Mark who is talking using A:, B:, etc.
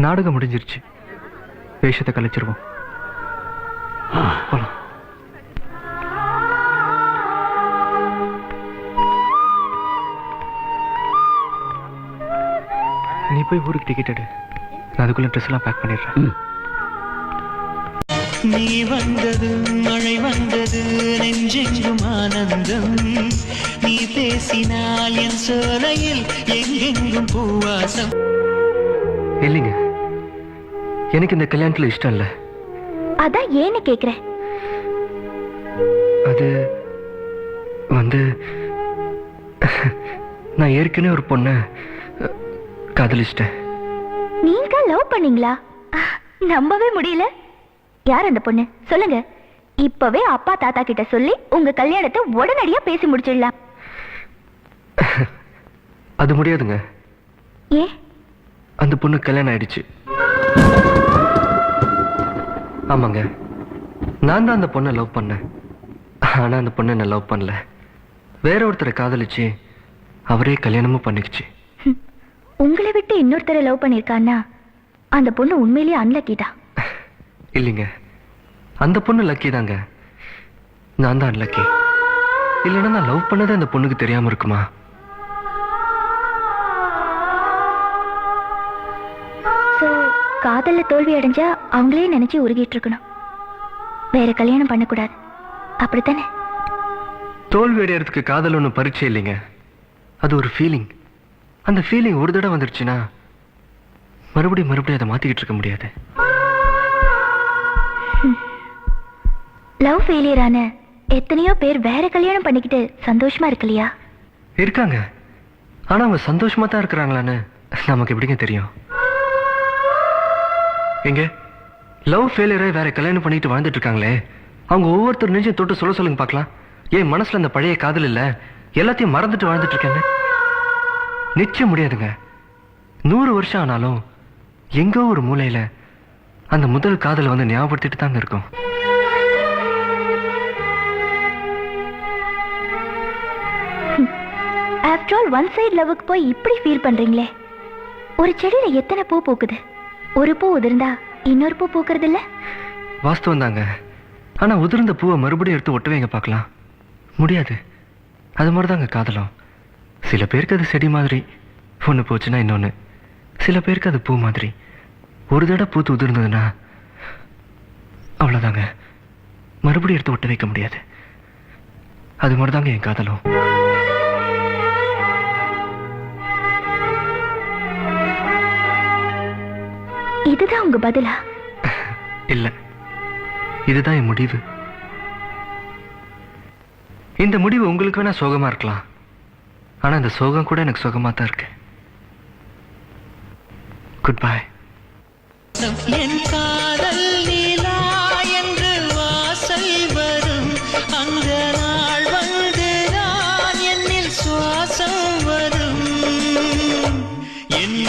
A: நாடகம் முடிஞ்சிருச்சு. வேஷத்தை கலைச்சிருவோம். போலாம். நீ போய் ஊருக்கு டிக்கெட் எடு. நான் அதுக்குள்ள ட்ரெஸ் எல்லாம் பேக் பண்ணிடுறேன்.
B: நீ வந்தது மழை வந்தது நெஞ்செங்கும் ஆனந்தம். நீ பேசினால் என் சோலையில் எங்கெங்கும் பூவாசம்.
A: இல்லைங்க, எனக்கு இந்த கல்யாணத்துல இஷ்டம் இல்ல.
C: அதான் ஏன்னு கேக்குறேன்.
A: அது வந்து நான் ஏற்கனவே ஒரு பொண்ண காதலிச்சிட்டேன்.
C: நீங்க லவ் பண்ணீங்களா? நம்பவே முடியல. யார் அந்த பொண்ணு சொல்லுங்க. இப்பவே அப்பா தாத்தா கிட்ட சொல்லி உங்க கல்யாணத்தை உடனடியா பேசி முடிச்சிடலாம்.
A: அது முடியாதுங்க.
C: ஏ?
A: அந்த பொண்ணு கல்யாணம் ஆயிடுச்சு. ஆமாங்க, நான் தான் அந்த பொண்ணை லவ் பண்ணேன். ஆனா அந்த பொண்ணை என்ன லவ் பண்ணல. வேற ஒருத்தரை காதலிச்சு அவரே கல்யாணமும் பண்ணிக்குச்சு.
C: உங்களை விட்டு இன்னொருத்தரை லவ் பண்ணிருக்கான்னா அந்த பொண்ணு உண்மையிலேயே அன்லக்கி தான்.
A: இல்லைங்க, அந்த பொண்ணு லக்கி தாங்க. நான் தான் அன்லக்கி. இல்லைன்னா நான் லவ் பண்ணது அந்த பொண்ணுக்கு தெரியாம இருக்குமா?
C: காதல்ல தோல்வி அடைஞ்சா அவங்களே நினைச்சு உருகிட்டு இருக்கணும். வேற கல்யாணம் பண்ணக்கூடாது, அப்படித்தானே?
A: தோல்வி அடையறதுக்கு காதல் ஒன்றும் பரீட்சை இல்லைங்க. அது ஒரு ஃபீலிங். அந்த ஃபீலிங் ஒரு தடவை வந்துருச்சுன்னா மறுபடியும் அதை மாத்திக்கிட்டு இருக்க முடியாது.
C: லவ் ஃபெயிலியர் ஆன எத்தனையோ பேர் வேற கல்யாணம் பண்ணிக்கிட்டு சந்தோஷமா இருக்கலையா?
A: இருக்காங்க. ஆனா அவங்க சந்தோஷமா தான் இருக்கிறாங்களான்னு நமக்கு எப்படிங்க தெரியும்? எங்க லவ் ஃபெயிலியரை வேற கல்யாணம் பண்ணிட்டு வாழ்ந்துட்டு இருக்காங்களே, அவங்க ஒவ்வொருத்தர் நெஞ்சையும் தொட்டு சொல்லுங்க பார்க்கலாம். ஏன் மனசுல அந்த பழைய காதல் இல்ல, எல்லாத்தையும் மறந்துட்டு வாழ்ந்துட்டு இருக்கேன்னு? நிச்சயம் முடியாதுங்க. 100 வருஷம் ஆனாலும் எங்கோ ஒரு மூலையில அந்த முதல் காதலை வந்து ஞாபகப்படுத்திட்டு தாங்க இருக்கும்.
C: ஆஃப்டர் ஆல் ஒன் சைடு லவ்வுக்கு போய் இப்படி ஃபீல் பண்றீங்களே. ஒரு செடியில எத்தனை பூ பூக்குது? ஒரு பூ உதிர்ந்தா இன்னொரு பூ பூக்குறது இல்ல?
A: வாஸ்தவம் தாங்க. ஆனா உதிர்ந்த பூவை மறுபடியும் எடுத்து ஒட்டவேங்க பார்க்கலாம், முடியாது. அது மாதிரிதாங்க காதலும். சில பேருக்கு அது செடி மாதிரி, ஒன்று போச்சுன்னா இன்னொன்று. சில பேருக்கு அது பூ மாதிரி, ஒரு தடவை பூத்து உதிர்ந்ததுன்னா அவ்வளோதாங்க, மறுபடியும் எடுத்து ஒட்ட வைக்க முடியாது. அது மாதிரிதாங்க என் காதலும்.
C: இதுதான் உங்க பதிலா?
A: இல்ல, இதுதான் என் முடிவு. இந்த முடிவு உங்களுக்கு வேணா சோகமா இருக்கலாம், ஆனா இந்த சோகம் கூட எனக்கு சோகமா தான் இருக்கு. Good bye.
B: என் காதல் நீலா என்று வாசல் வரும் அந்த நாள் வந்து நான் என்னில் சுவாசம் வரும். என்